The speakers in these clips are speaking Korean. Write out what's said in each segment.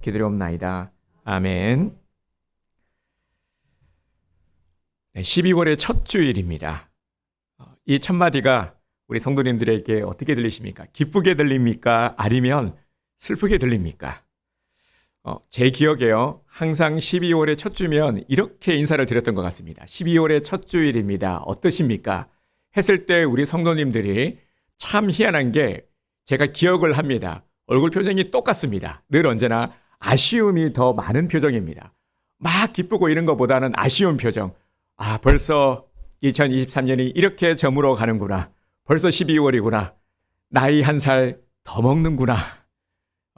기도리옵나이다. 아멘. 12월의 첫 주일입니다. 이 첫 마디가 우리 성도님들에게 어떻게 들리십니까? 기쁘게 들립니까? 아니면 슬프게 들립니까? 제 기억에요. 항상 12월의 첫 주면 이렇게 인사를 드렸던 것 같습니다. 12월의 첫 주일입니다. 어떠십니까? 했을 때 우리 성도님들이 참 희한한 게 제가 기억을 합니다. 얼굴 표정이 똑같습니다. 늘 언제나 아쉬움이 더 많은 표정입니다. 막 기쁘고 이런 것보다는 아쉬운 표정. 벌써 2023년이 이렇게 저물어 가는구나. 벌써 12월이구나. 나이 한 살 더 먹는구나.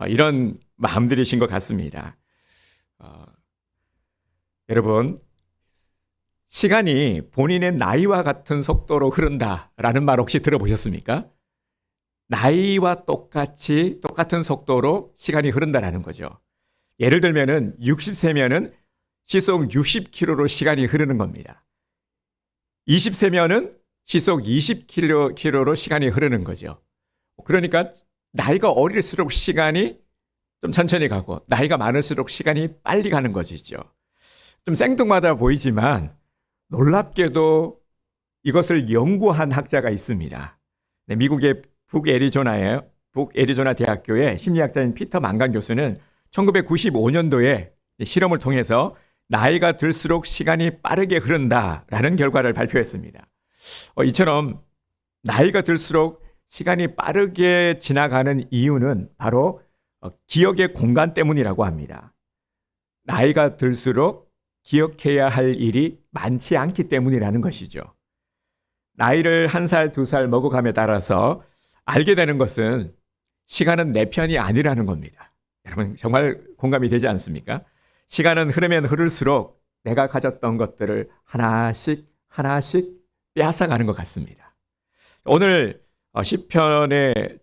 이런 마음들이신 것 같습니다. 여러분, 시간이 본인의 나이와 같은 속도로 흐른다라는 말 혹시 들어보셨습니까? 나이와 똑같은 속도로 시간이 흐른다라는 거죠. 예를 들면은 60세면은 시속 60km로 시간이 흐르는 겁니다. 20세면은 시속 20km로 시간이 흐르는 거죠. 그러니까 나이가 어릴수록 시간이 좀 천천히 가고 나이가 많을수록 시간이 빨리 가는 것이죠. 좀 생뚱맞아 보이지만 놀랍게도 이것을 연구한 학자가 있습니다. 미국의 북애리조나 대학교의 심리학자인 피터 만강 교수는 1995년도에 실험을 통해서 나이가 들수록 시간이 빠르게 흐른다라는 결과를 발표했습니다. 이처럼 나이가 들수록 시간이 빠르게 지나가는 이유는 바로 기억의 공간 때문이라고 합니다. 나이가 들수록 기억해야 할 일이 많지 않기 때문이라는 것이죠. 나이를 1살, 2살 먹어감에 따라서 알게 되는 것은 시간은 내 편이 아니라는 겁니다. 여러분 정말 공감이 되지 않습니까? 시간은 흐르면 흐를수록 내가 가졌던 것들을 하나씩 빼앗아가는 것 같습니다. 오늘 시편의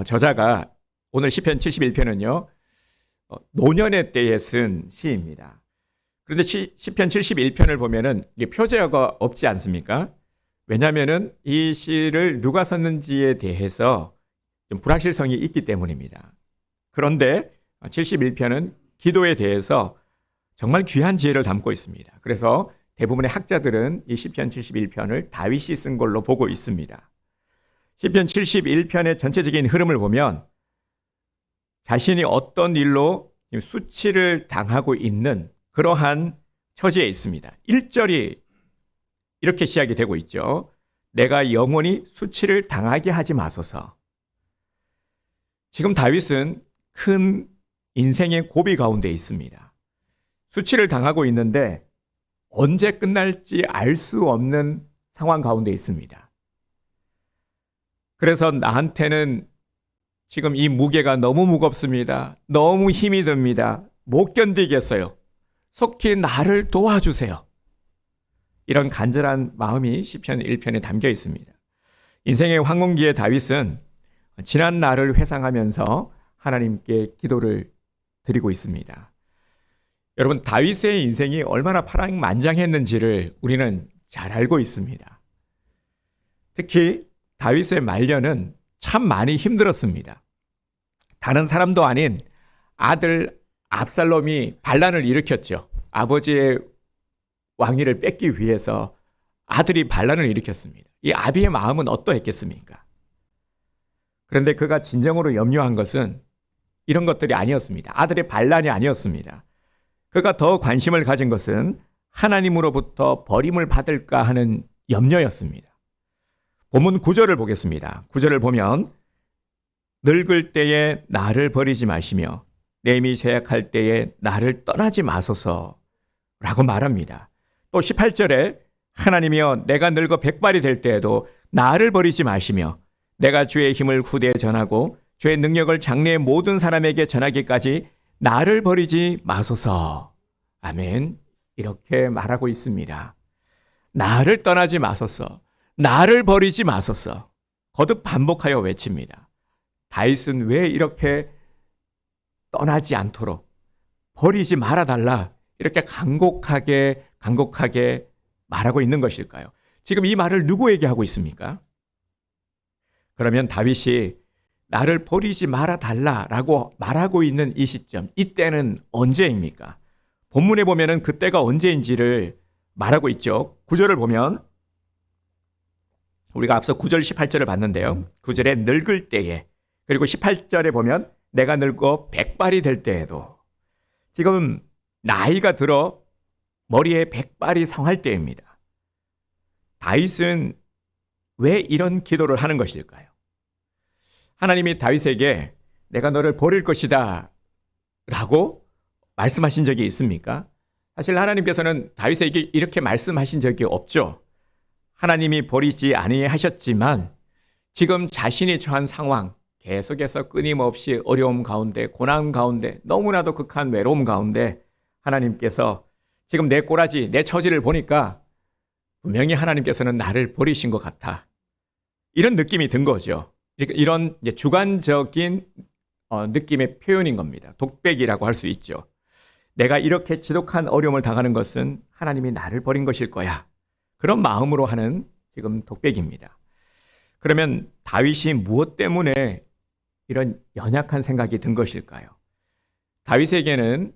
저자가 오늘 시편 71편은요. 노년의 때에 쓴 시입니다. 그런데 시편 71편을 보면은 이게 표제어가 없지 않습니까? 왜냐하면은 이 시를 누가 썼는지에 대해서 좀 불확실성이 있기 때문입니다. 그런데 71편은 기도에 대해서 정말 귀한 지혜를 담고 있습니다. 그래서 대부분의 학자들은 이 시편 71편을 다윗이 쓴 걸로 보고 있습니다. 시편 71편의 전체적인 흐름을 보면 자신이 어떤 일로 수치를 당하고 있는 그러한 처지에 있습니다. 1절이 이렇게 시작이 되고 있죠. 내가 영원히 수치를 당하게 하지 마소서. 지금 다윗은 큰 인생의 고비 가운데 있습니다. 수치를 당하고 있는데 언제 끝날지 알 수 없는 상황 가운데 있습니다. 그래서 나한테는 지금 이 무게가 너무 무겁습니다. 너무 힘이 듭니다. 못 견디겠어요. 속히 나를 도와주세요. 이런 간절한 마음이 시편 1편에 담겨 있습니다. 인생의 황혼기의 다윗은 지난 날을 회상하면서 하나님께 기도를 드리고 있습니다. 여러분, 다윗의 인생이 얼마나 파랑만장했는지를 우리는 잘 알고 있습니다. 특히 다윗의 말년은 참 많이 힘들었습니다. 다른 사람도 아닌 아들 압살롬이 반란을 일으켰죠. 아버지의 왕위를 뺏기 위해서 아들이 반란을 일으켰습니다. 이 아비의 마음은 어떠했겠습니까? 그런데 그가 진정으로 염려한 것은 이런 것들이 아니었습니다. 아들의 반란이 아니었습니다. 그가 더 관심을 가진 것은 하나님으로부터 버림을 받을까 하는 염려였습니다. 본문 9절을 보겠습니다. 9절을 보면 늙을 때에 나를 버리지 마시며 내미 제약할 때에 나를 떠나지 마소서라고 말합니다. 또 18절에 하나님이여 내가 늙어 백발이 될 때에도 나를 버리지 마시며 내가 주의 힘을 후대에 전하고 주의 능력을 장래의 모든 사람에게 전하기까지 나를 버리지 마소서. 아멘. 이렇게 말하고 있습니다. 나를 떠나지 마소서. 나를 버리지 마소서. 거듭 반복하여 외칩니다. 다윗은 왜 이렇게 떠나지 않도록 버리지 말아달라 이렇게 간곡하게 말하고 있는 것일까요? 지금 이 말을 누구에게 하고 있습니까? 그러면 다윗이 나를 버리지 말아 달라라고 말하고 있는 이 시점, 이때는 언제입니까? 본문에 보면은 그때가 언제인지를 말하고 있죠. 9절을 보면 우리가 앞서 9절 18절을 봤는데요. 9절에 늙을 때에, 그리고 18절에 보면 내가 늙어 백발이 될 때에도, 지금 나이가 들어 머리에 백발이 성할 때입니다. 다윗은 왜 이런 기도를 하는 것일까요? 하나님이 다윗에게 내가 너를 버릴 것이다 라고 말씀하신 적이 있습니까? 사실 하나님께서는 다윗에게 이렇게 말씀하신 적이 없죠. 하나님이 버리지 아니하셨지만 지금 자신이 처한 상황, 계속해서 끊임없이 어려움 가운데, 고난 가운데, 너무나도 극한 외로움 가운데 하나님께서 지금 내 꼬라지, 내 처지를 보니까 분명히 하나님께서는 나를 버리신 것 같아, 이런 느낌이 든 거죠. 이런 이제 주관적인 느낌의 표현인 겁니다. 독백이라고 할 수 있죠. 내가 이렇게 지독한 어려움을 당하는 것은 하나님이 나를 버린 것일 거야, 그런 마음으로 하는 지금 독백입니다. 그러면 다윗이 무엇 때문에 이런 연약한 생각이 든 것일까요? 다윗에게는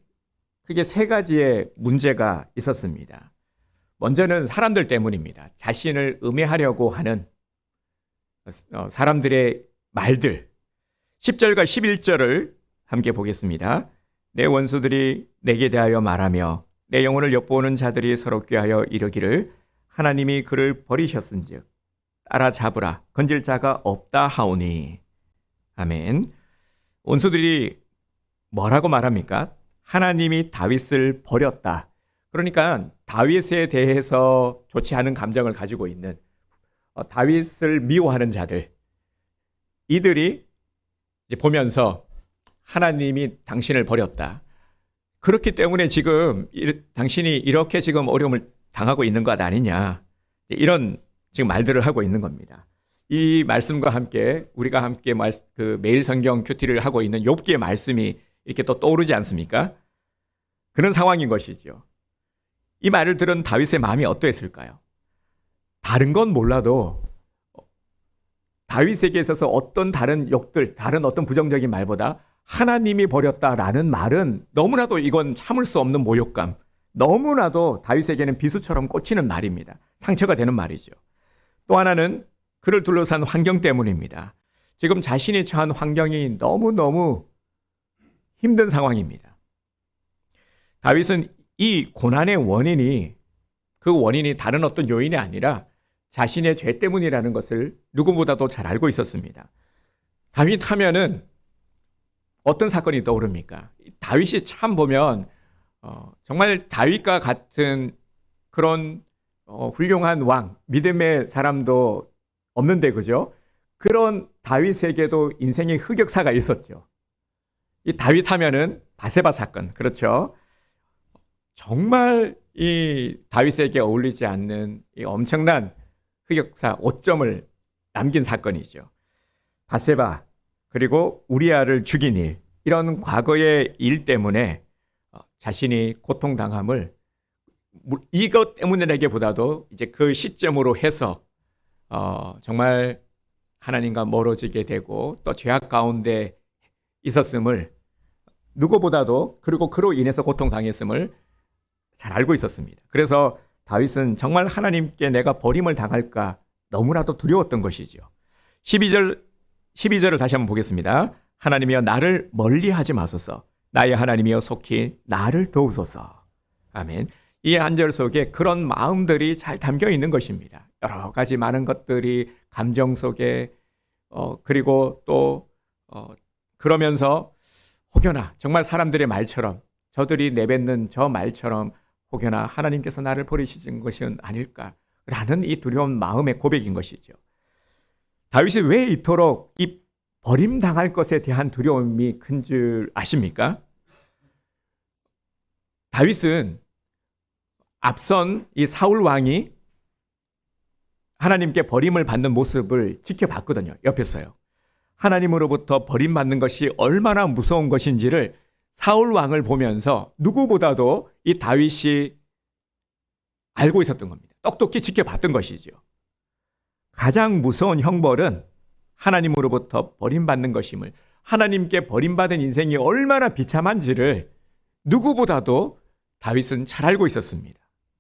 크게 세 가지의 문제가 있었습니다. 먼저는 사람들 때문입니다. 자신을 음해하려고 하는 사람들의 말들. 10절과 11절을 함께 보겠습니다. 내 원수들이 내게 대하여 말하며 내 영혼을 엿보는 자들이 서로 꾀하여 이르기를 하나님이 그를 버리셨은즉 따라잡으라, 건질 자가 없다 하오니. 아멘. 원수들이 뭐라고 말합니까? 하나님이 다윗을 버렸다. 그러니까 다윗에 대해서 좋지 않은 감정을 가지고 있는, 다윗을 미워하는 자들, 이들이 이제 보면서 하나님이 당신을 버렸다, 그렇기 때문에 지금 당신이 이렇게 지금 어려움을 당하고 있는 것 아니냐, 이런 지금 말들을 하고 있는 겁니다. 이 말씀과 함께 우리가 함께 매일 성경 큐티를 하고 있는 욥기의 말씀이 이렇게 또 떠오르지 않습니까? 그런 상황인 것이죠. 이 말을 들은 다윗의 마음이 어떠했을까요? 다른 건 몰라도 다윗에게 있어서 어떤 다른 욕들, 다른 어떤 부정적인 말보다 하나님이 버렸다라는 말은 너무나도 이건 참을 수 없는 모욕감, 너무나도 다윗에게는 비수처럼 꽂히는 말입니다. 상처가 되는 말이죠. 또 하나는 그를 둘러싼 환경 때문입니다. 지금 자신이 처한 환경이 너무너무 힘든 상황입니다. 다윗은 이 고난의 원인이, 그 원인이 다른 어떤 요인이 아니라 자신의 죄 때문이라는 것을 누구보다도 잘 알고 있었습니다. 다윗 하면은 어떤 사건이 떠오릅니까? 다윗이 참 보면 정말 다윗과 같은 그런 훌륭한 왕, 믿음의 사람도 없는데, 그죠? 그런 다윗에게도 인생의 흑역사가 있었죠. 이 다윗 하면은 바세바 사건, 그렇죠? 정말 이 다윗에게 어울리지 않는 이 엄청난 흑역사, 오점을 남긴 사건이죠. 바세바, 그리고 우리아를 죽인 일, 이런 과거의 일 때문에 자신이 고통당함을 이것 때문이라기보다도 이제 그 시점으로 해서 정말 하나님과 멀어지게 되고 또 죄악 가운데 있었음을 누구보다도, 그리고 그로 인해서 고통당했음을 잘 알고 있었습니다. 그래서 다윗은 정말 하나님께 내가 버림을 당할까 너무나도 두려웠던 것이죠. 12절을 다시 한번 보겠습니다. 하나님이여 나를 멀리하지 마소서, 나의 하나님이여 속히 나를 도우소서. 아멘. 이 한 절 속에 그런 마음들이 잘 담겨 있는 것입니다. 여러 가지 많은 것들이 감정 속에 그리고 또 그러면서 혹여나 정말 사람들의 말처럼, 저들이 내뱉는 저 말처럼 혹여나 하나님께서 나를 버리시는 것은 아닐까라는 이 두려운 마음의 고백인 것이죠. 다윗이 왜 이토록 이 버림당할 것에 대한 두려움이 큰 줄 아십니까? 다윗은 앞선 이 사울 왕이 하나님께 버림을 받는 모습을 지켜봤거든요. 옆에서요. 하나님으로부터 버림받는 것이 얼마나 무서운 것인지를 사울 왕을 보면서 누구보다도 이 다윗이 알고 있었던 겁니다. 똑똑히 지켜봤던 것이죠. 가장 무서운 형벌은 하나님으로부터 버림받는 것임을, 하나님께 버림받은 인생이 얼마나 비참한지를 누구보다도 다윗은 잘 알고 있었습니다.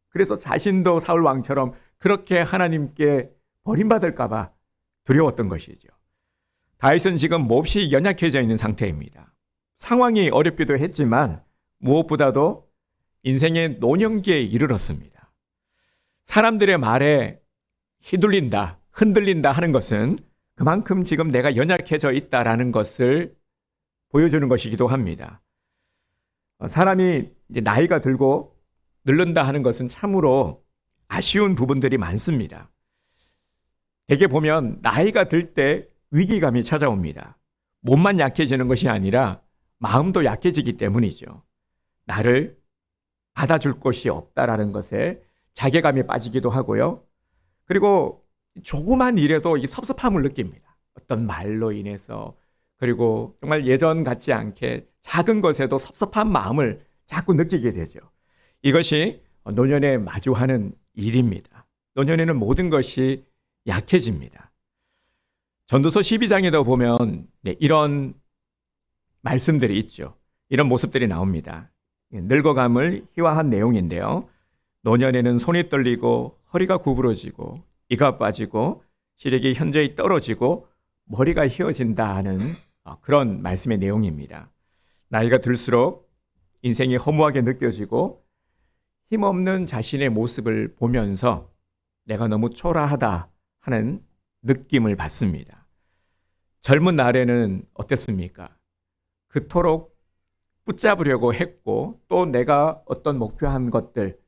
그래서 자신도 사울 왕처럼 그렇게 하나님께 버림받을까 봐 두려웠던 것이죠. 다윗은 지금 몹시 연약해져 있는 상태입니다. 상황이 어렵기도 했지만 무엇보다도 인생의 노년기에 이르렀습니다. 사람들의 말에 휘둘린다, 흔들린다 하는 것은 그만큼 지금 내가 연약해져 있다라는 것을 보여주는 것이기도 합니다. 사람이 이제 나이가 들고 늙는다 하는 것은 참으로 아쉬운 부분들이 많습니다. 대개 보면 나이가 들 때 위기감이 찾아옵니다. 몸만 약해지는 것이 아니라 마음도 약해지기 때문이죠. 나를 받아줄 곳이 없다라는 것에 자괴감이 빠지기도 하고요. 그리고 조그만 일에도 이 섭섭함을 느낍니다. 어떤 말로 인해서, 그리고 정말 예전 같지 않게 작은 것에도 섭섭한 마음을 자꾸 느끼게 되죠. 이것이 노년에 마주하는 일입니다. 노년에는 모든 것이 약해집니다. 전도서 12장에도 보면 이런 말씀들이 있죠. 이런 모습들이 나옵니다. 늙어감을 희화한 내용인데요. 노년에는 손이 떨리고 허리가 구부러지고 이가 빠지고 시력이 현저히 떨어지고 머리가 휘어진다 하는 그런 말씀의 내용입니다. 나이가 들수록 인생이 허무하게 느껴지고 힘없는 자신의 모습을 보면서 내가 너무 초라하다 하는 느낌을 받습니다. 젊은 날에는 어땠습니까? 그토록 붙잡으려고 했고 또 내가 어떤 목표한 것들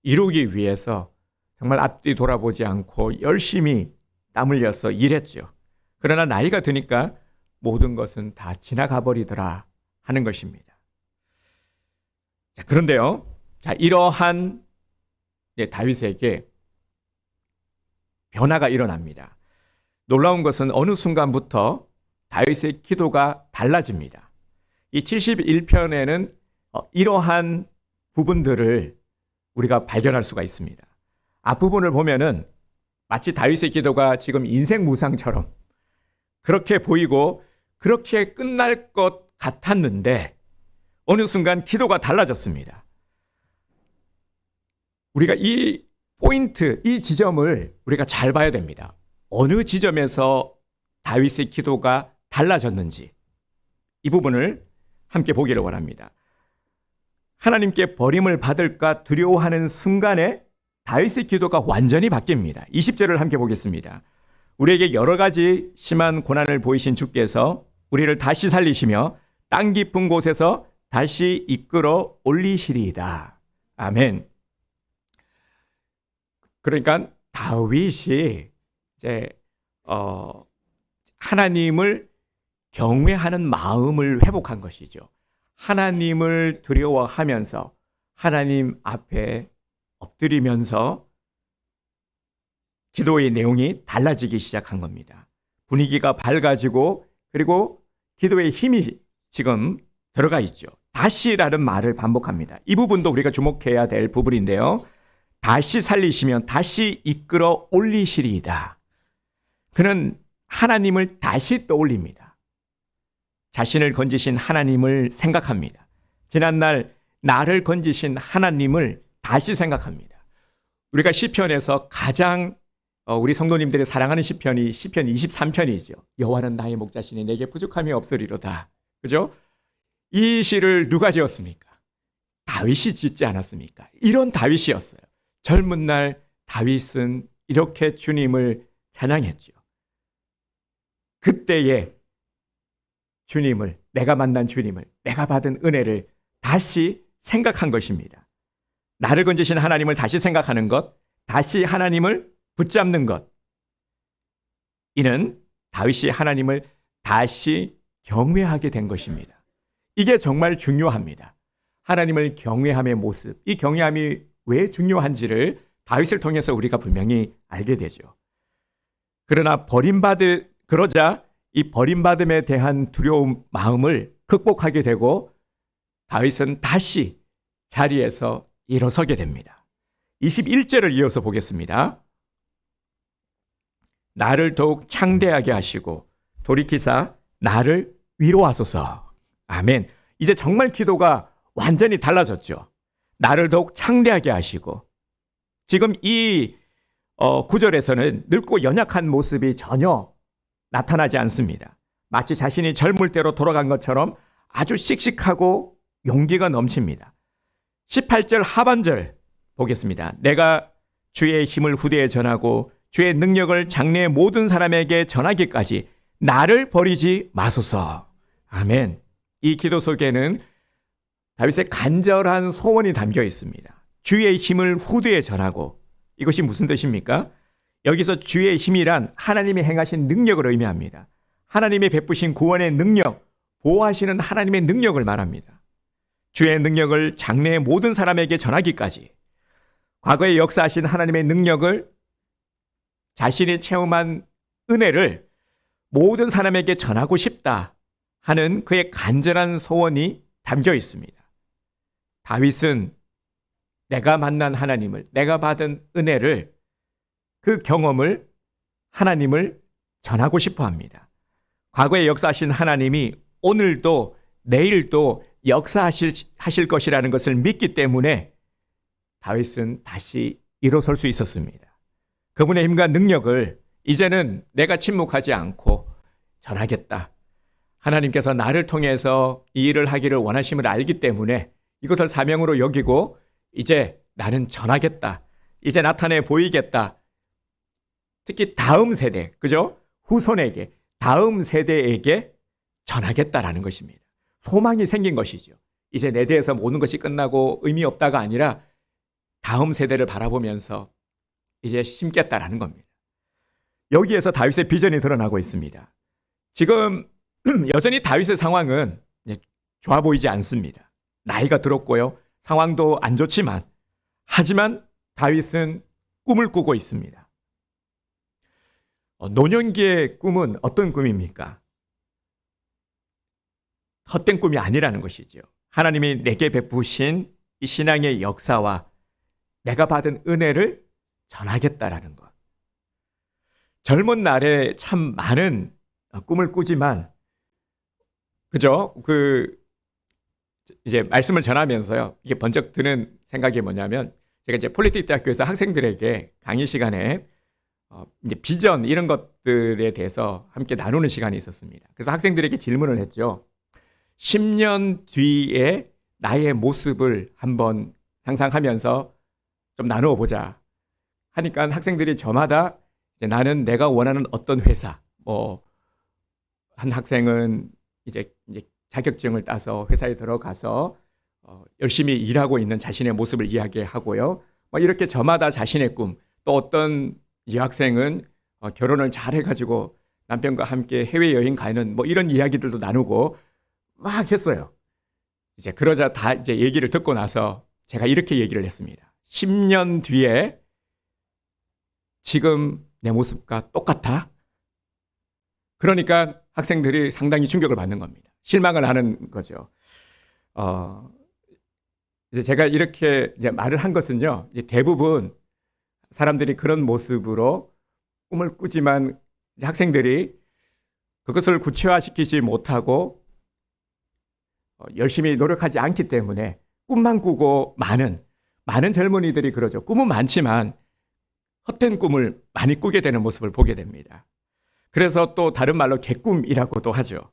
이루기 위해서 정말 앞뒤 돌아보지 않고 열심히 땀 흘려서 일했죠. 그러나 나이가 드니까 모든 것은 다 지나가 버리더라 하는 것입니다. 자, 그런데요. 자, 이러한 다윗에게 변화가 일어납니다. 놀라운 것은 어느 순간부터 다윗의 기도가 달라집니다. 이 71편에는 이러한 부분들을 우리가 발견할 수가 있습니다. 앞부분을 보면은 마치 다윗의 기도가 지금 인생 무상처럼 그렇게 보이고 그렇게 끝날 것 같았는데 어느 순간 기도가 달라졌습니다. 우리가 이 포인트, 이 지점을 우리가 잘 봐야 됩니다. 어느 지점에서 다윗의 기도가 달라졌는지 이 부분을 함께 보기를 원합니다. 하나님께 버림을 받을까 두려워하는 순간에 다윗의 기도가 완전히 바뀝니다. 20절을 함께 보겠습니다. 우리에게 여러 가지 심한 고난을 보이신 주께서 우리를 다시 살리시며 땅 깊은 곳에서 다시 이끌어 올리시리이다. 아멘. 그러니까 다윗이 이제 하나님을 경외하는 마음을 회복한 것이죠. 하나님을 두려워하면서 하나님 앞에 엎드리면서 기도의 내용이 달라지기 시작한 겁니다. 분위기가 밝아지고 그리고 기도의 힘이 지금 들어가 있죠. 다시라는 말을 반복합니다. 이 부분도 우리가 주목해야 될 부분인데요. 다시 살리시면 다시 이끌어 올리시리이다. 그는 하나님을 다시 떠올립니다. 자신을 건지신 하나님을 생각합니다. 지난날 나를 건지신 하나님을 다시 생각합니다. 우리가 시편에서 가장 우리 성도님들이 사랑하는 시편이 시편 23편이죠. 여호와는 나의 목자시니 내게 부족함이 없으리로다. 그죠? 이 시를 누가 지었습니까? 다윗이 짓지 않았습니까? 이런 다윗이었어요. 젊은 날 다윗은 이렇게 주님을 찬양했죠. 그때의 주님을, 내가 만난 주님을, 내가 받은 은혜를 다시 생각한 것입니다. 나를 건지신 하나님을 다시 생각하는 것, 다시 하나님을 붙잡는 것. 이는 다윗이 하나님을 다시 경외하게 된 것입니다. 이게 정말 중요합니다. 하나님을 경외함의 모습, 이 경외함이 왜 중요한지를 다윗을 통해서 우리가 분명히 알게 되죠. 그러나 그러자 이 버림받음에 대한 두려운 마음을 극복하게 되고 다윗은 다시 자리에서 일어서게 됩니다. 21절을 이어서 보겠습니다. 나를 더욱 창대하게 하시고 돌이키사 나를 위로하소서. 아멘. 이제 정말 기도가 완전히 달라졌죠. 나를 더욱 창대하게 하시고, 지금 이 구절에서는 늙고 연약한 모습이 전혀 나타나지 않습니다. 마치 자신이 젊을 때로 돌아간 것처럼 아주 씩씩하고 용기가 넘칩니다. 18절 하반절 보겠습니다. 내가 주의 힘을 후대에 전하고 주의 능력을 장래의 모든 사람에게 전하기까지 나를 버리지 마소서. 아멘. 이 기도 속에는 다윗의 간절한 소원이 담겨 있습니다. 주의 힘을 후대에 전하고, 이것이 무슨 뜻입니까? 여기서 주의 힘이란 하나님이 행하신 능력을 의미합니다. 하나님이 베푸신 구원의 능력, 보호하시는 하나님의 능력을 말합니다. 주의 능력을 장래의 모든 사람에게 전하기까지, 과거에 역사하신 하나님의 능력을, 자신이 체험한 은혜를 모든 사람에게 전하고 싶다 하는 그의 간절한 소원이 담겨 있습니다. 다윗은 내가 만난 하나님을, 내가 받은 은혜를, 그 경험을, 하나님을 전하고 싶어 합니다. 과거에 역사하신 하나님이 오늘도 내일도 역사하실 것이라는 것을 믿기 때문에 다윗은 다시 일어설 수 있었습니다. 그분의 힘과 능력을 이제는 내가 침묵하지 않고 전하겠다. 하나님께서 나를 통해서 이 일을 하기를 원하심을 알기 때문에 이것을 사명으로 여기고 이제 나는 전하겠다. 이제 나타내 보이겠다. 특히 다음 세대, 그죠? 후손에게, 다음 세대에게 전하겠다라는 것입니다. 소망이 생긴 것이죠. 이제 내 대해서 모든 것이 끝나고 의미 없다가 아니라 다음 세대를 바라보면서 이제 심겠다라는 겁니다. 여기에서 다윗의 비전이 드러나고 있습니다. 지금 여전히 다윗의 상황은 좋아 보이지 않습니다. 나이가 들었고요. 상황도 안 좋지만, 하지만 다윗은 꿈을 꾸고 있습니다. 노년기의 꿈은 어떤 꿈입니까? 헛된 꿈이 아니라는 것이죠. 하나님이 내게 베푸신 이 신앙의 역사와 내가 받은 은혜를 전하겠다라는 것. 젊은 날에 참 많은 꿈을 꾸지만, 그죠? 이제 말씀을 전하면서요, 이게 번쩍 드는 생각이 뭐냐면, 제가 이제 폴리틱 대학교에서 학생들에게 강의 시간에 이제 비전 이런 것들에 대해서 함께 나누는 시간이 있었습니다. 그래서 학생들에게 질문을 했죠. 10년 뒤에 나의 모습을 한번 상상하면서 좀 나누어 보자 하니까 학생들이 저마다 이제 나는 내가 원하는 어떤 회사, 한 학생은 이제 자격증을 따서 회사에 들어가서 열심히 일하고 있는 자신의 모습을 이야기하고요. 이렇게 저마다 자신의 꿈, 또 어떤 여학생은 결혼을 잘 해가지고 남편과 함께 해외여행 가는 이런 이야기들도 나누고 막 했어요. 이제 그러자 다 이제 얘기를 듣고 나서 제가 이렇게 얘기를 했습니다. 10년 뒤에 지금 내 모습과 똑같아? 그러니까 학생들이 상당히 충격을 받는 겁니다. 실망을 하는 거죠. 이제 제가 이렇게 이제 말을 한 것은요, 이제 대부분 사람들이 그런 모습으로 꿈을 꾸지만 학생들이 그것을 구체화시키지 못하고 열심히 노력하지 않기 때문에 꿈만 꾸고 많은 젊은이들이 그러죠. 꿈은 많지만 헛된 꿈을 많이 꾸게 되는 모습을 보게 됩니다. 그래서 또 다른 말로 개꿈이라고도 하죠.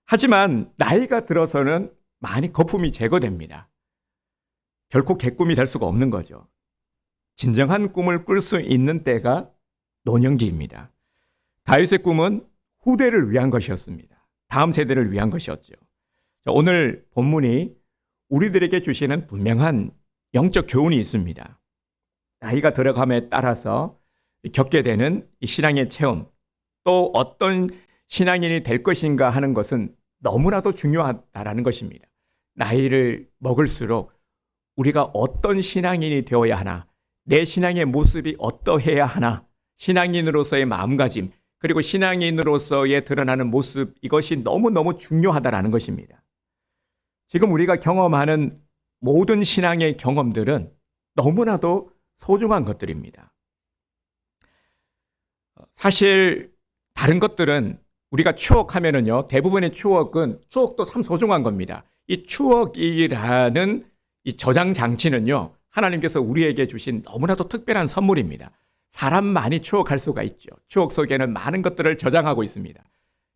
하지만 나이가 들어서는 많이 거품이 제거됩니다. 결코 개꿈이 될 수가 없는 거죠. 진정한 꿈을 꿀 수 있는 때가 노년기입니다. 다윗의 꿈은 후대를 위한 것이었습니다. 다음 세대를 위한 것이었죠. 오늘 본문이 우리들에게 주시는 분명한 영적 교훈이 있습니다. 나이가 들어감에 따라서 겪게 되는 이 신앙의 체험, 또 어떤 신앙인이 될 것인가 하는 것은 너무나도 중요하다라는 것입니다. 나이를 먹을수록 우리가 어떤 신앙인이 되어야 하나, 내 신앙의 모습이 어떠해야 하나, 신앙인으로서의 마음가짐, 그리고 신앙인으로서의 드러나는 모습, 이것이 너무너무 중요하다라는 것입니다. 지금 우리가 경험하는 모든 신앙의 경험들은 너무나도 소중한 것들입니다. 사실 다른 것들은 우리가 추억하면은요, 대부분의 추억도 참 소중한 겁니다. 이 추억이라는 이 저장 장치는요, 하나님께서 우리에게 주신 너무나도 특별한 선물입니다. 사람만이 추억할 수가 있죠. 추억 속에는 많은 것들을 저장하고 있습니다.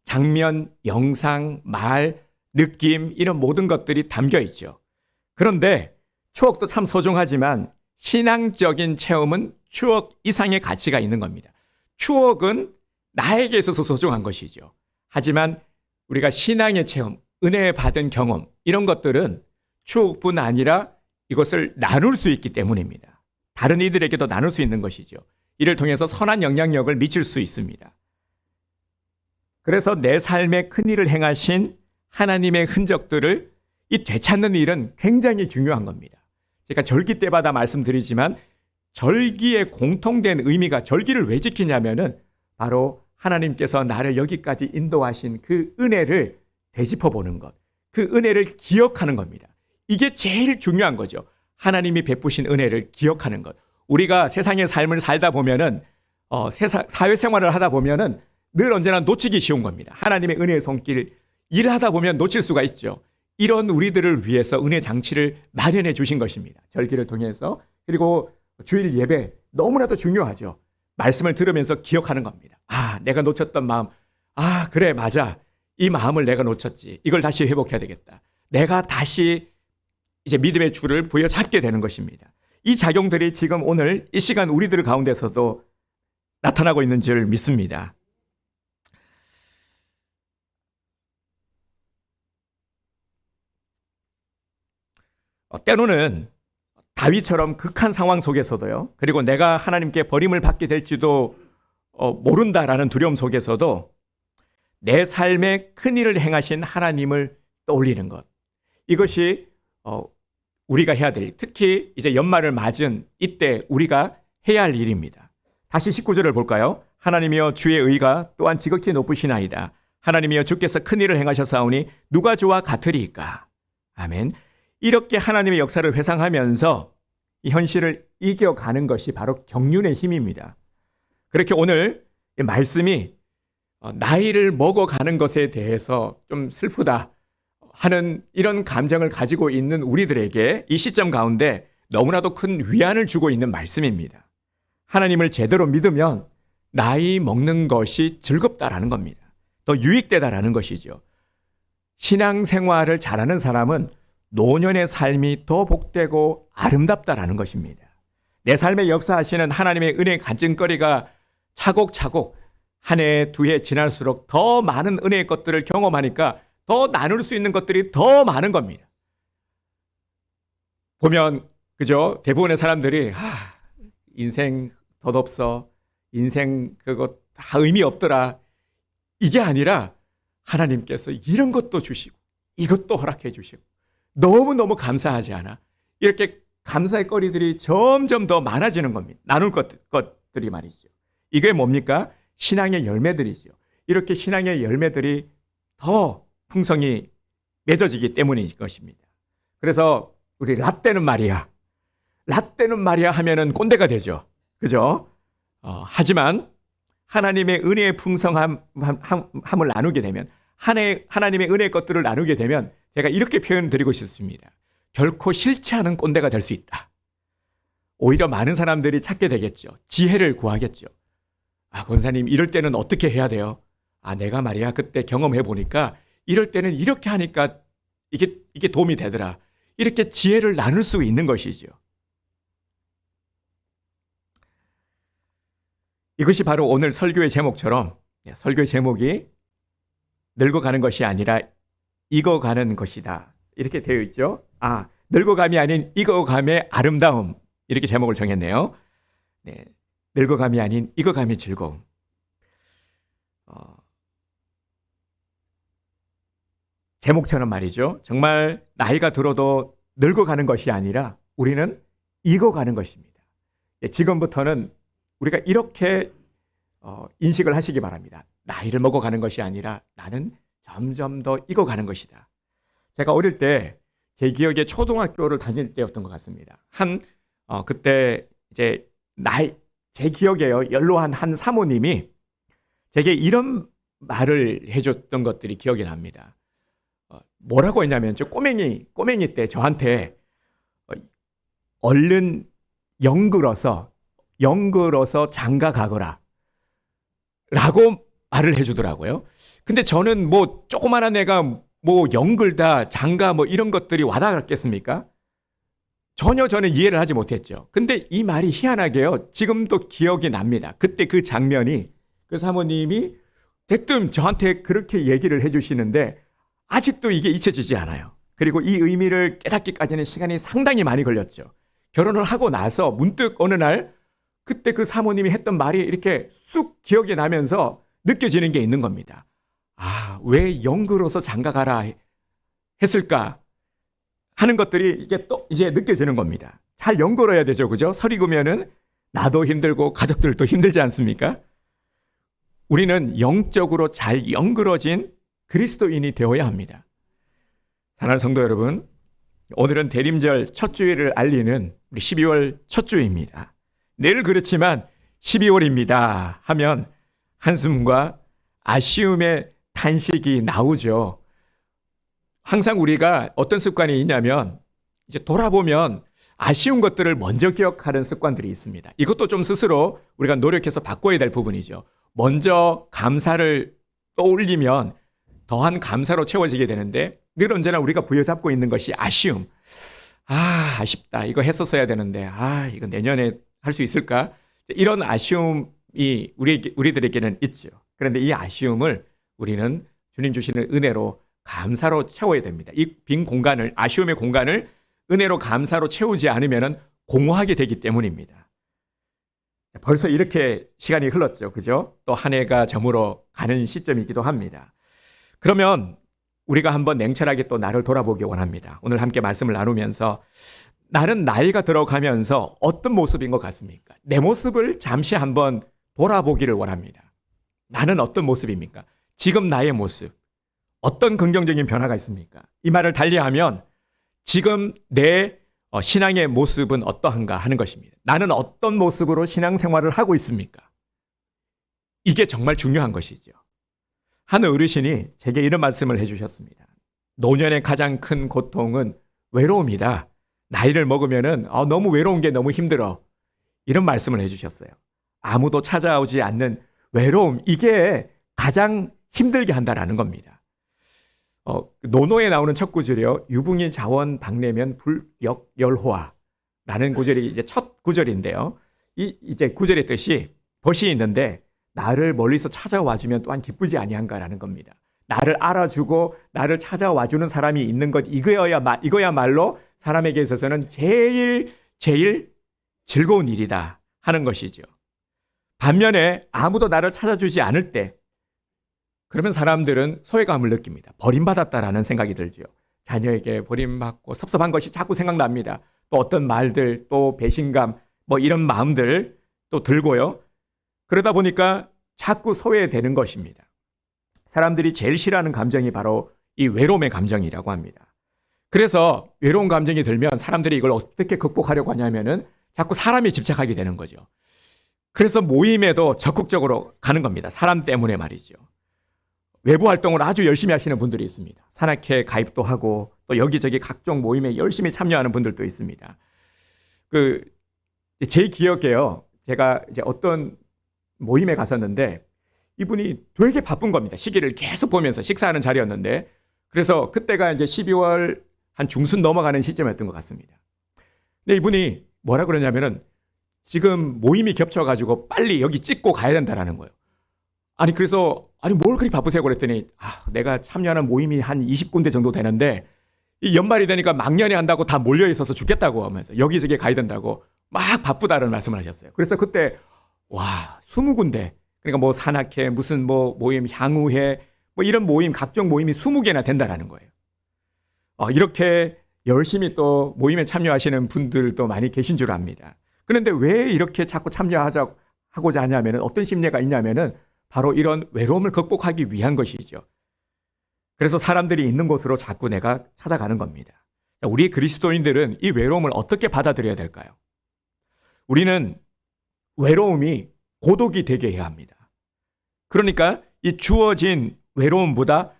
장면, 영상, 말, 느낌, 이런 모든 것들이 담겨 있죠. 그런데 추억도 참 소중하지만 신앙적인 체험은 추억 이상의 가치가 있는 겁니다. 추억은 나에게 있어서 소중한 것이죠. 하지만 우리가 신앙의 체험, 은혜 받은 경험, 이런 것들은 추억뿐 아니라 이것을 나눌 수 있기 때문입니다. 다른 이들에게도 나눌 수 있는 것이죠. 이를 통해서 선한 영향력을 미칠 수 있습니다. 그래서 내 삶에 큰 일을 행하신 하나님의 흔적들을 이 되찾는 일은 굉장히 중요한 겁니다. 제가 절기 때마다 말씀드리지만 절기의 공통된 의미가, 절기를 왜 지키냐면은 바로 하나님께서 나를 여기까지 인도하신 그 은혜를 되짚어 보는 것, 그 은혜를 기억하는 겁니다. 이게 제일 중요한 거죠. 하나님이 베푸신 은혜를 기억하는 것. 우리가 세상의 삶을 살다 보면은 사회생활을 하다 보면은 늘 언제나 놓치기 쉬운 겁니다. 하나님의 은혜의 손길, 일하다 보면 놓칠 수가 있죠. 이런 우리들을 위해서 은혜 장치를 마련해 주신 것입니다. 절기를 통해서. 그리고 주일 예배 너무나도 중요하죠. 말씀을 들으면서 기억하는 겁니다. 아, 내가 놓쳤던 마음. 아, 그래, 맞아. 이 마음을 내가 놓쳤지. 이걸 다시 회복해야 되겠다. 내가 다시 이제 믿음의 줄을 부여잡게 되는 것입니다. 이 작용들이 지금 오늘 이 시간 우리들 가운데서도 나타나고 있는 줄 믿습니다. 때로는 다윗처럼 극한 상황 속에서도요, 그리고 내가 하나님께 버림을 받게 될지도 모른다라는 두려움 속에서도 내 삶에 큰 일을 행하신 하나님을 떠올리는 것, 이것이 우리가 해야 될, 특히 이제 연말을 맞은 이때 우리가 해야 할 일입니다. 다시 19절을 볼까요? 하나님이여 주의 의가 또한 지극히 높으시나이다. 하나님이여 주께서 큰 일을 행하셨사오니 누가 저와 같으리이까. 아멘. 이렇게 하나님의 역사를 회상하면서 이 현실을 이겨가는 것이 바로 경륜의 힘입니다. 그렇게 오늘 말씀이 나이를 먹어가는 것에 대해서 좀 슬프다 하는 이런 감정을 가지고 있는 우리들에게 이 시점 가운데 너무나도 큰 위안을 주고 있는 말씀입니다. 하나님을 제대로 믿으면 나이 먹는 것이 즐겁다라는 겁니다. 더 유익되다라는 것이죠. 신앙생활을 잘하는 사람은 노년의 삶이 더 복되고 아름답다라는 것입니다. 내 삶에 역사하시는 하나님의 은혜의 간증거리가 차곡차곡 한 해, 두 해 지날수록 더 많은 은혜의 것들을 경험하니까 더 나눌 수 있는 것들이 더 많은 겁니다. 보면 그죠? 대부분의 사람들이 인생 덧없어, 인생 그거 다 의미 없더라. 이게 아니라 하나님께서 이런 것도 주시고 이것도 허락해 주시고 너무너무 감사하지 않아? 이렇게 감사의 거리들이 점점 더 많아지는 겁니다. 나눌 것들이 말이죠. 이게 뭡니까? 신앙의 열매들이죠. 이렇게 신앙의 열매들이 더 풍성히 맺어지기 때문인 것입니다. 그래서 우리 라떼는 말이야 하면은 꼰대가 되죠. 그죠? 하지만 하나님의 은혜의 풍성함을 나누게 되면, 하나님의 은혜의 것들을 나누게 되면 제가 이렇게 표현드리고 싶습니다. 결코 싫지 않은 꼰대가 될 수 있다. 오히려 많은 사람들이 찾게 되겠죠. 지혜를 구하겠죠. 권사님, 이럴 때는 어떻게 해야 돼요? 내가 말이야 그때 경험해 보니까 이럴 때는 이렇게 하니까 이게 도움이 되더라. 이렇게 지혜를 나눌 수 있는 것이죠. 이것이 바로 오늘 설교의 제목처럼, 설교의 제목이 늙어가는 것이 아니라 익어가는 것이다, 이렇게 되어 있죠. 늙어감이 아닌 익어감의 아름다움, 이렇게 제목을 정했네요. 네, 늙어감이 아닌 익어감의 즐거움. 제목처럼 말이죠. 정말 나이가 들어도 늙어가는 것이 아니라 우리는 익어가는 것입니다. 지금부터는 우리가 이렇게 인식을 하시기 바랍니다. 나이를 먹어가는 것이 아니라 나는 점점 더 익어가는 것이다. 제가 어릴 때 제 기억에 초등학교를 다닐 때였던 것 같습니다. 그때 이제 제 기억에요. 연로한 한 사모님이 제게 이런 말을 해줬던 것들이 기억이 납니다. 뭐라고 했냐면 저 꼬맹이 때 저한테 얼른 영글어서 장가 가거라 라고 말을 해주더라고요. 근데 저는 뭐 조그마한 애가 뭐 영글다 장가 뭐 이런 것들이 와닿았겠습니까? 전혀 저는 이해를 하지 못했죠. 근데 이 말이 희한하게요, 지금도 기억이 납니다. 그때 그 장면이, 그 사모님이 대뜸 저한테 그렇게 얘기를 해주시는데 아직도 이게 잊혀지지 않아요. 그리고 이 의미를 깨닫기까지는 시간이 상당히 많이 걸렸죠. 결혼을 하고 나서 문득 어느 날 그때 그 사모님이 했던 말이 이렇게 쑥 기억이 나면서 느껴지는 게 있는 겁니다. 아, 왜 영글어서 장가 가라 했을까 하는 것들이 이게 또 이제 느껴지는 겁니다. 잘 영글어야 되죠, 그죠? 설익으면은 나도 힘들고 가족들도 힘들지 않습니까? 우리는 영적으로 잘 영글어진 그리스도인이 되어야 합니다. 사랑하는 성도 여러분, 오늘은 대림절 첫 주일을 알리는 우리 12월 첫 주입니다. 늘 그렇지만 12월입니다 하면 한숨과 아쉬움의 탄식이 나오죠. 항상 우리가 어떤 습관이 있냐면 이제 돌아보면 아쉬운 것들을 먼저 기억하는 습관들이 있습니다. 이것도 좀 스스로 우리가 노력해서 바꿔야 될 부분이죠. 먼저 감사를 떠올리면 더한 감사로 채워지게 되는데 늘 언제나 우리가 부여잡고 있는 것이 아쉬움. 아, 아쉽다. 이거 했었어야 되는데. 아, 이거 내년에 할 수 있을까? 이런 아쉬움이 우리들에게는 있죠. 그런데 이 아쉬움을 우리는 주님 주시는 은혜로 감사로 채워야 됩니다. 이 빈 공간을, 아쉬움의 공간을 은혜로 감사로 채우지 않으면 공허하게 되기 때문입니다. 벌써 이렇게 시간이 흘렀죠. 그죠? 또 한 해가 저물어 가는 시점이기도 합니다. 그러면 우리가 한번 냉철하게 또 나를 돌아보기 원합니다. 오늘 함께 말씀을 나누면서 나는 나이가 들어가면서 어떤 모습인 것 같습니까? 내 모습을 잠시 한번 돌아보기를 원합니다. 나는 어떤 모습입니까? 지금 나의 모습, 어떤 긍정적인 변화가 있습니까? 이 말을 달리하면 지금 내 신앙의 모습은 어떠한가 하는 것입니다. 나는 어떤 모습으로 신앙생활을 하고 있습니까? 이게 정말 중요한 것이죠. 한 어르신이 제게 이런 말씀을 해주셨습니다. 노년의 가장 큰 고통은 외로움이다. 나이를 먹으면 너무 외로운 게 너무 힘들어. 이런 말씀을 해주셨어요. 아무도 찾아오지 않는 외로움, 이게 가장 힘들게 한다라는 겁니다. 노노에 나오는 첫 구절이요. 유붕이 자원 박내면 불역열호하라는 구절이 이제 첫 구절인데요. 이제 구절의 뜻이 벗이 있는데 나를 멀리서 찾아와주면 또한 기쁘지 아니한가라는 겁니다. 나를 알아주고 나를 찾아와주는 사람이 있는 것, 이거야말로 사람에게 있어서는 제일 즐거운 일이다 하는 것이죠. 반면에 아무도 나를 찾아주지 않을 때, 그러면 사람들은 소외감을 느낍니다. 버림받았다라는 생각이 들죠. 자녀에게 버림받고 섭섭한 것이 자꾸 생각납니다. 또 어떤 말들, 또 배신감, 뭐 이런 마음들 또 들고요. 그러다 보니까 자꾸 소외되는 것입니다. 사람들이 제일 싫어하는 감정이 바로 이 외로움의 감정이라고 합니다. 그래서 외로운 감정이 들면 사람들이 이걸 어떻게 극복하려고 하냐면은 자꾸 사람에 집착하게 되는 거죠. 그래서 모임에도 적극적으로 가는 겁니다. 사람 때문에 말이죠. 외부 활동을 아주 열심히 하시는 분들이 있습니다. 산악회 가입도 하고 또 여기저기 각종 모임에 열심히 참여하는 분들도 있습니다. 제 기억에요. 제가 이제 어떤 모임에 갔었는데 이분이 되게 바쁜 겁니다. 시기를 계속 보면서 식사하는 자리였는데, 그래서 그때가 이제 12월 한 중순 넘어가는 시점이었던 것 같습니다. 근데 이분이 뭐라 그러냐면은 지금 모임이 겹쳐가지고 빨리 여기 찍고 가야 된다라는 거예요. 그래서 뭘 그리 바쁘세요? 그랬더니 내가 참여하는 모임이 한 20군데 정도 되는데 이 연말이 되니까 막년에 한다고 다 몰려 있어서 죽겠다고 하면서 여기저기 가야 된다고 막 바쁘다는 말씀을 하셨어요. 그래서 그때 20군데, 그러니까 뭐 산악회, 무슨 뭐 모임, 향후회, 뭐 이런 모임, 각종 모임이 20개나 된다라는 거예요. 이렇게 열심히 또 모임에 참여하시는 분들도 많이 계신 줄 압니다. 그런데 왜 이렇게 자꾸 하고자 하냐면은 어떤 심리가 있냐면은 바로 이런 외로움을 극복하기 위한 것이죠. 그래서 사람들이 있는 곳으로 자꾸 내가 찾아가는 겁니다. 우리 그리스도인들은 이 외로움을 어떻게 받아들여야 될까요? 우리는 외로움이 고독이 되게 해야 합니다. 그러니까 이 주어진 외로움보다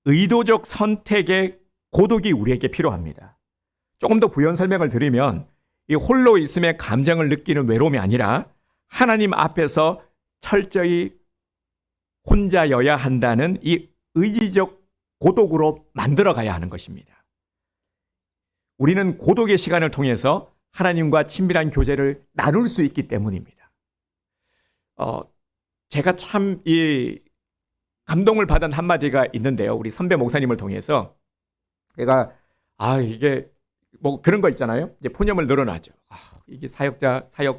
의도적 선택의 고독이 우리에게 필요합니다. 조금 더 부연 설명을 드리면 이 홀로 있음의 감정을 느끼는 외로움이 아니라 하나님 앞에서 철저히 혼자여야 한다는 이 의지적 고독으로 만들어가야 하는 것입니다. 우리는 고독의 시간을 통해서 하나님과 친밀한 교제를 나눌 수 있기 때문입니다. 제가 참 이 감동을 받은 한마디가 있는데요. 우리 선배 목사님을 통해서 제가 이게 뭐 그런 거 있잖아요. 이제 푸념을 늘어나죠. 이게 사역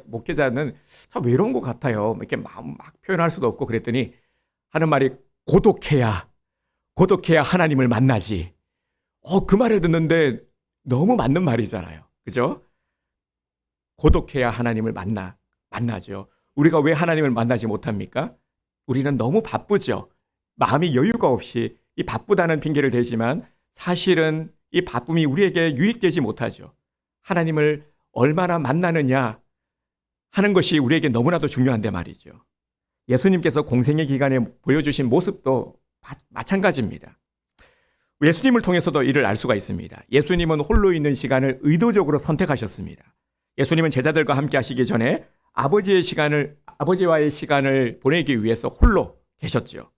목회자는 참 외로운 것 같아요. 이렇게 마음 막 표현할 수도 없고 그랬더니 하는 말이 고독해야 하나님을 만나지. 그 말을 듣는데 너무 맞는 말이잖아요. 그죠? 고독해야 하나님을 만나죠. 우리가 왜 하나님을 만나지 못합니까? 우리는 너무 바쁘죠. 마음이 여유가 없이 이 바쁘다는 핑계를 대지만 사실은 이 바쁨이 우리에게 유익되지 못하죠. 하나님을 얼마나 만나느냐 하는 것이 우리에게 너무나도 중요한데 말이죠. 예수님께서 공생의 기간에 보여주신 모습도 마찬가지입니다. 예수님을 통해서도 이를 알 수가 있습니다. 예수님은 홀로 있는 시간을 의도적으로 선택하셨습니다. 예수님은 제자들과 함께 하시기 전에 아버지와의 시간을 보내기 위해서 홀로 계셨죠.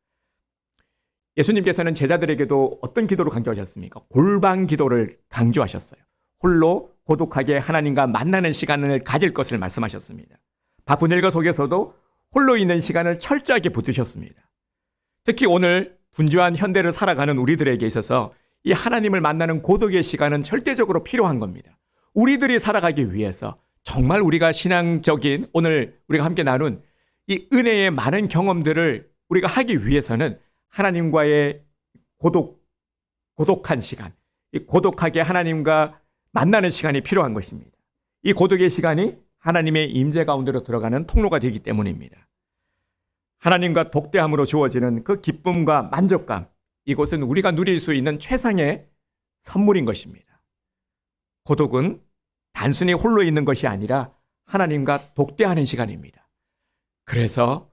예수님께서는 제자들에게도 어떤 기도를 강조하셨습니까? 골방 기도를 강조하셨어요. 홀로 고독하게 하나님과 만나는 시간을 가질 것을 말씀하셨습니다. 바쁜 일과 속에서도 홀로 있는 시간을 철저하게 붙드셨습니다. 특히 오늘 분주한 현대를 살아가는 우리들에게 있어서 이 하나님을 만나는 고독의 시간은 절대적으로 필요한 겁니다. 우리들이 살아가기 위해서 정말 우리가 신앙적인 오늘 우리가 함께 나눈 이 은혜의 많은 경험들을 우리가 하기 위해서는 하나님과의 고독한 시간, 이 고독하게 하나님과 만나는 시간이 필요한 것입니다. 이 고독의 시간이 하나님의 임재 가운데로 들어가는 통로가 되기 때문입니다. 하나님과 독대함으로 주어지는 그 기쁨과 만족감, 이것은 우리가 누릴 수 있는 최상의 선물인 것입니다. 고독은 단순히 홀로 있는 것이 아니라 하나님과 독대하는 시간입니다. 그래서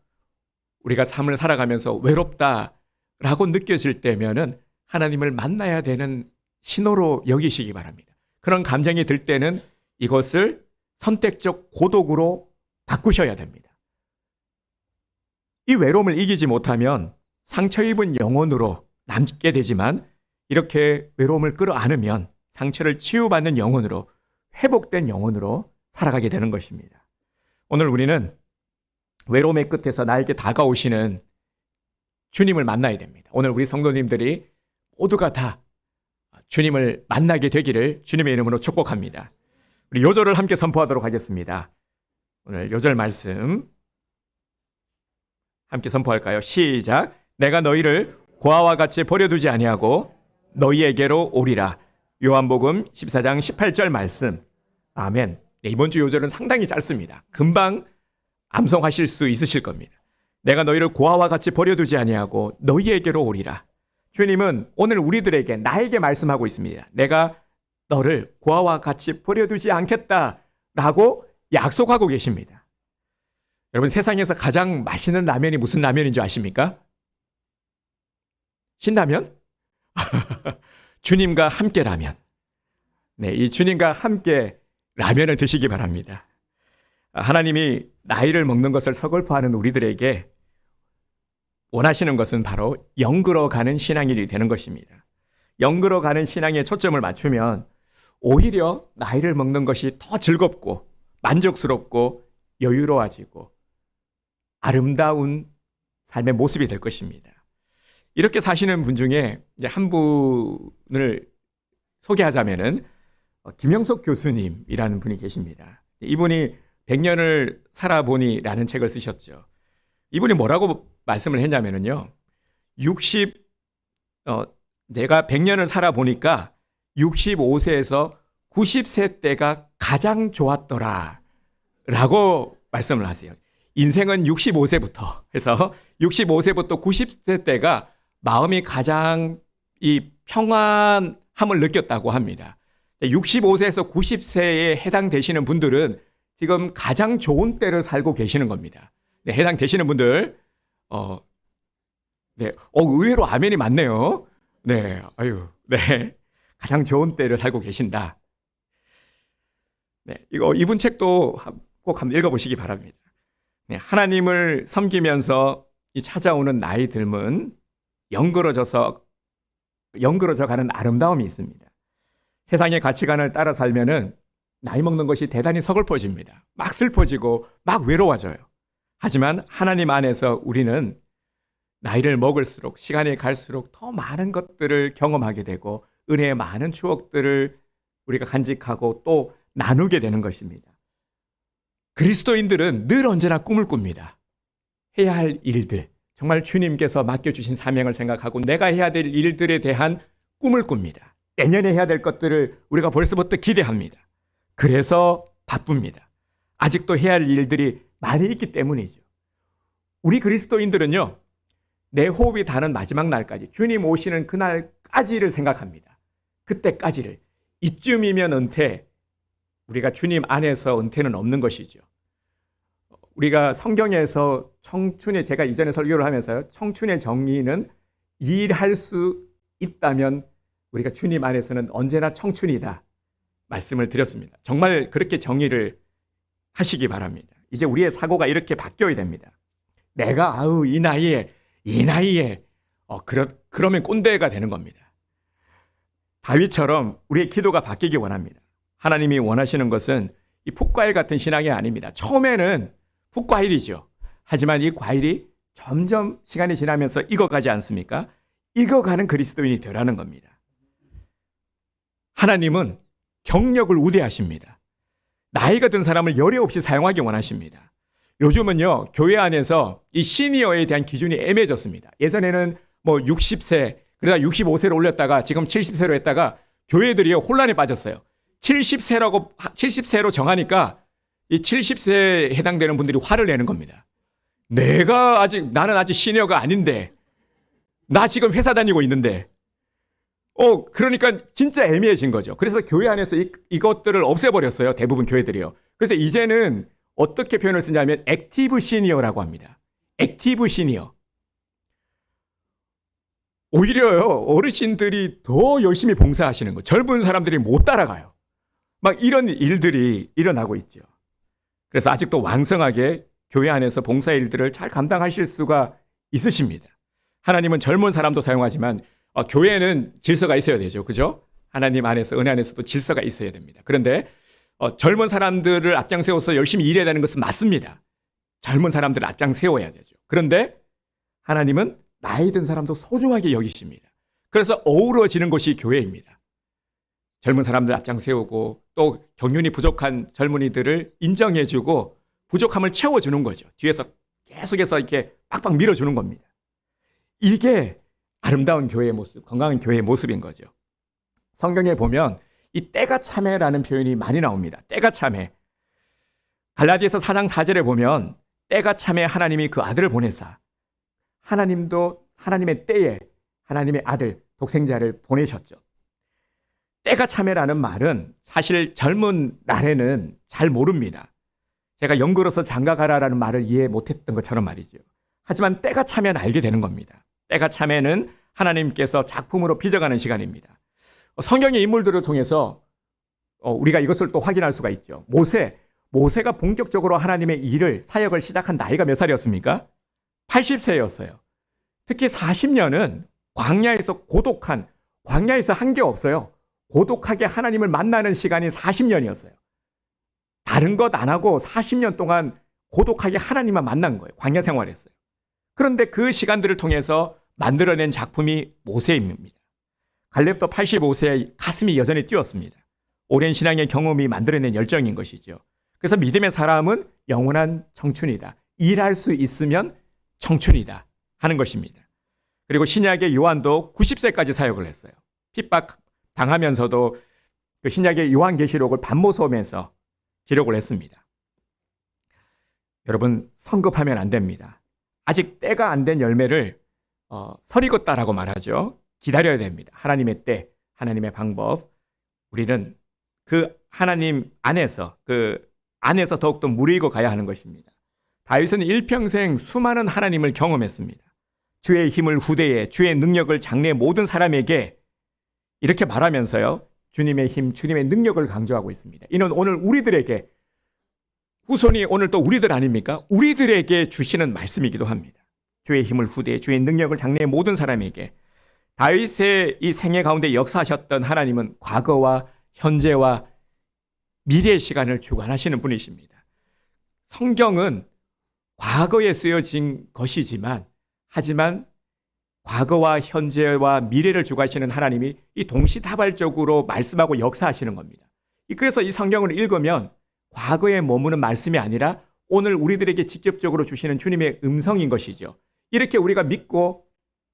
우리가 삶을 살아가면서 외롭다라고 느껴질 때면은 하나님을 만나야 되는 신호로 여기시기 바랍니다. 그런 감정이 들 때는 이것을 선택적 고독으로 바꾸셔야 됩니다. 이 외로움을 이기지 못하면 상처 입은 영혼으로 남게 되지만 이렇게 외로움을 끌어안으면 상처를 치유받는 영혼으로 회복된 영혼으로 살아가게 되는 것입니다. 오늘 우리는 외로움의 끝에서 나에게 다가오시는 주님을 만나야 됩니다. 오늘 우리 성도님들이 모두가 다 주님을 만나게 되기를 주님의 이름으로 축복합니다. 우리 요절을 함께 선포하도록 하겠습니다. 오늘 요절 말씀 함께 선포할까요? 시작. 내가 너희를 고아와 같이 버려두지 아니하고 너희에게로 오리라. 요한복음 14장 18절 말씀. 아멘. 이번 주 요절은 상당히 짧습니다. 금방 암송하실 수 있으실 겁니다. 내가 너희를 고아와 같이 버려두지 아니하고 너희에게로 오리라. 주님은 오늘 우리들에게 나에게 말씀하고 있습니다. 내가 너를 고아와 같이 버려두지 않겠다라고 약속하고 계십니다. 여러분, 세상에서 가장 맛있는 라면이 무슨 라면인 줄 아십니까? 신라면? 주님과 함께 라면. 네, 이 주님과 함께 라면을 드시기 바랍니다. 하나님이 나이를 먹는 것을 서글퍼하는 우리들에게 원하시는 것은 바로 영그러가는 신앙인이 되는 것입니다. 영그러가는 신앙에 초점을 맞추면 오히려 나이를 먹는 것이 더 즐겁고 만족스럽고 여유로워지고 아름다운 삶의 모습이 될 것입니다. 이렇게 사시는 분 중에 이제 한 분을 소개하자면은 김영석 교수님이라는 분이 계십니다. 이분이 100년을 살아보니라는 책을 쓰셨죠. 이분이 뭐라고 말씀을 했냐면요. 내가 100년을 살아보니까 65세에서 90세 때가 가장 좋았더라 라고 말씀을 하세요. 인생은 65세부터 해서 65세부터 90세 때가 마음이 가장 이 평안함을 느꼈다고 합니다. 65세에서 90세에 해당되시는 분들은 지금 가장 좋은 때를 살고 계시는 겁니다. 네, 해당되시는 분들 네. 의외로 아멘이 많네요. 네. 아유. 네. 가장 좋은 때를 살고 계신다. 네. 이분 책도 꼭 한번 읽어보시기 바랍니다. 네. 하나님을 섬기면서 이 찾아오는 나이 듦은 연그러져 가는 아름다움이 있습니다. 세상의 가치관을 따라 살면은 나이 먹는 것이 대단히 서글퍼집니다. 막 슬퍼지고 막 외로워져요. 하지만 하나님 안에서 우리는 나이를 먹을수록 시간이 갈수록 더 많은 것들을 경험하게 되고 은혜의 많은 추억들을 우리가 간직하고 또 나누게 되는 것입니다. 그리스도인들은 늘 언제나 꿈을 꿉니다. 해야 할 일들, 정말 주님께서 맡겨주신 사명을 생각하고 내가 해야 될 일들에 대한 꿈을 꿉니다. 내년에 해야 될 것들을 우리가 벌써부터 기대합니다. 그래서 바쁩니다. 아직도 해야 할 일들이 많이 있기 때문이죠. 우리 그리스도인들은요, 내 호흡이 닿는 마지막 날까지, 주님 오시는 그날까지를 생각합니다. 그때까지를. 이쯤이면 은퇴, 우리가 주님 안에서 은퇴는 없는 것이죠. 우리가 성경에서 청춘의, 제가 이전에 설교를 하면서요, 청춘의 정의는 일할 수 있다면 우리가 주님 안에서는 언제나 청춘이다 말씀을 드렸습니다. 정말 그렇게 정의를 하시기 바랍니다. 이제 우리의 사고가 이렇게 바뀌어야 됩니다. 내가 이 나이에 그러면 꼰대가 되는 겁니다. 다윗처럼 우리의 기도가 바뀌기 원합니다. 하나님이 원하시는 것은 이 풋과일 같은 신앙이 아닙니다. 처음에는 풋과일이죠. 하지만 이 과일이 점점 시간이 지나면서 익어가지 않습니까? 익어가는 그리스도인이 되라는 겁니다. 하나님은 경력을 우대하십니다. 나이가 든 사람을 열애 없이 사용하기 원하십니다. 요즘은요, 교회 안에서 이 시니어에 대한 기준이 애매해졌습니다. 예전에는 60세, 그러다 65세로 올렸다가 지금 70세로 했다가 교회들이 혼란에 빠졌어요. 70세로 정하니까 이 70세에 해당되는 분들이 화를 내는 겁니다. 나는 아직 시니어가 아닌데, 나 지금 회사 다니고 있는데, 그러니까 진짜 애매해진 거죠. 그래서 교회 안에서 이것들을 없애버렸어요. 대부분 교회들이요. 그래서 이제는 어떻게 표현을 쓰냐면 액티브 시니어라고 합니다. 액티브 시니어. 오히려요, 어르신들이 더 열심히 봉사하시는 거. 젊은 사람들이 못 따라가요. 막 이런 일들이 일어나고 있죠. 그래서 아직도 왕성하게 교회 안에서 봉사 일들을 잘 감당하실 수가 있으십니다. 하나님은 젊은 사람도 사용하지만 교회에는 질서가 있어야 되죠. 그죠? 하나님 안에서, 은혜 안에서도 질서가 있어야 됩니다. 그런데 젊은 사람들을 앞장세워서 열심히 일해야 되는 것은 맞습니다. 젊은 사람들을 앞장세워야 되죠. 그런데 하나님은 나이 든 사람도 소중하게 여기십니다. 그래서 어우러지는 것이 교회입니다. 젊은 사람들 앞장세우고 또 경륜이 부족한 젊은이들을 인정해주고 부족함을 채워주는 거죠. 뒤에서 계속해서 이렇게 빡빡 밀어주는 겁니다. 이게 아름다운 교회의 모습, 건강한 교회의 모습인 거죠. 성경에 보면 이 때가 참해라는 표현이 많이 나옵니다. 때가 참해. 갈라디아서 4장 4절에 보면 때가 참해 하나님이 그 아들을 보내사 하나님도 하나님의 때에 하나님의 아들 독생자를 보내셨죠. 때가 참해라는 말은 사실 젊은 날에는 잘 모릅니다. 제가 연글어서 장가가라라는 말을 이해 못했던 것처럼 말이죠. 하지만 때가 차면 알게 되는 겁니다. 때가 차면은 하나님께서 작품으로 빚어가는 시간입니다. 성경의 인물들을 통해서 우리가 이것을 또 확인할 수가 있죠. 모세가 본격적으로 하나님의 일을, 사역을 시작한 나이가 몇 살이었습니까? 80세였어요. 특히 40년은 광야에서 한 게 없어요. 고독하게 하나님을 만나는 시간이 40년이었어요. 다른 것 안 하고 40년 동안 고독하게 하나님만 만난 거예요. 광야 생활했어요. 그런데 그 시간들을 통해서 만들어낸 작품이 모세입니다. 갈렙도 85세에 가슴이 여전히 뛰었습니다. 오랜 신앙의 경험이 만들어낸 열정인 것이죠. 그래서 믿음의 사람은 영원한 청춘이다. 일할 수 있으면 청춘이다 하는 것입니다. 그리고 신약의 요한도 90세까지 사역을 했어요. 핍박 당하면서도 그 신약의 요한계시록을 반모섬에서 기록을 했습니다. 여러분, 성급하면 안 됩니다. 아직 때가 안 된 열매를 설익었다라고 말하죠. 기다려야 됩니다. 하나님의 때, 하나님의 방법. 우리는 그 하나님 안에서 더욱더 무르익어 가야 하는 것입니다. 다윗은 일평생 수많은 하나님을 경험했습니다. 주의 힘을 후대에, 주의 능력을 장래의 모든 사람에게 이렇게 말하면서요. 주님의 힘, 주님의 능력을 강조하고 있습니다. 이는 오늘 우리들에게, 후손이 오늘 또 우리들 아닙니까? 우리들에게 주시는 말씀이기도 합니다. 주의 힘을 후대에, 주의 능력을 장래의 모든 사람에게. 다윗의 이 생애 가운데 역사하셨던 하나님은 과거와 현재와 미래의 시간을 주관하시는 분이십니다. 성경은 과거에 쓰여진 것이지만, 하지만 과거와 현재와 미래를 주관하시는 하나님이 이 동시다발적으로 말씀하고 역사하시는 겁니다. 그래서 이 성경을 읽으면 과거에 머무는 말씀이 아니라 오늘 우리들에게 직접적으로 주시는 주님의 음성인 것이죠. 이렇게 우리가 믿고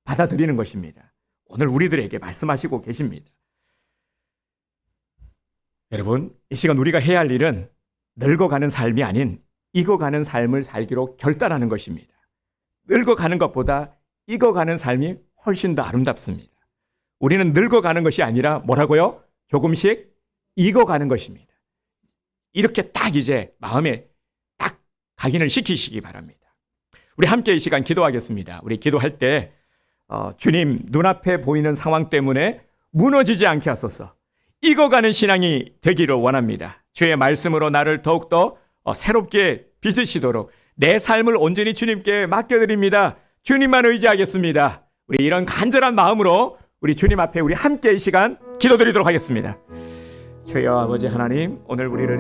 받아들이는 것입니다. 오늘 우리들에게 말씀하시고 계십니다. 여러분, 이 시간 우리가 해야 할 일은 늙어가는 삶이 아닌 익어가는 삶을 살기로 결단하는 것입니다. 늙어가는 것보다 익어가는 삶이 훨씬 더 아름답습니다. 우리는 늙어가는 것이 아니라 뭐라고요? 조금씩 익어가는 것입니다. 이렇게 딱 이제 마음에 딱 각인을 시키시기 바랍니다. 우리 함께 이 시간 기도하겠습니다. 우리 기도할 때 주님, 눈앞에 보이는 상황 때문에 무너지지 않게 하소서. 익어가는 신앙이 되기를 원합니다. 주의 말씀으로 나를 더욱더 새롭게 빚으시도록 내 삶을 온전히 주님께 맡겨드립니다. 주님만 의지하겠습니다. 우리 이런 간절한 마음으로 우리 주님 앞에 우리 함께 이 시간 기도드리도록 하겠습니다. 주여 아버지 하나님, 오늘 우리를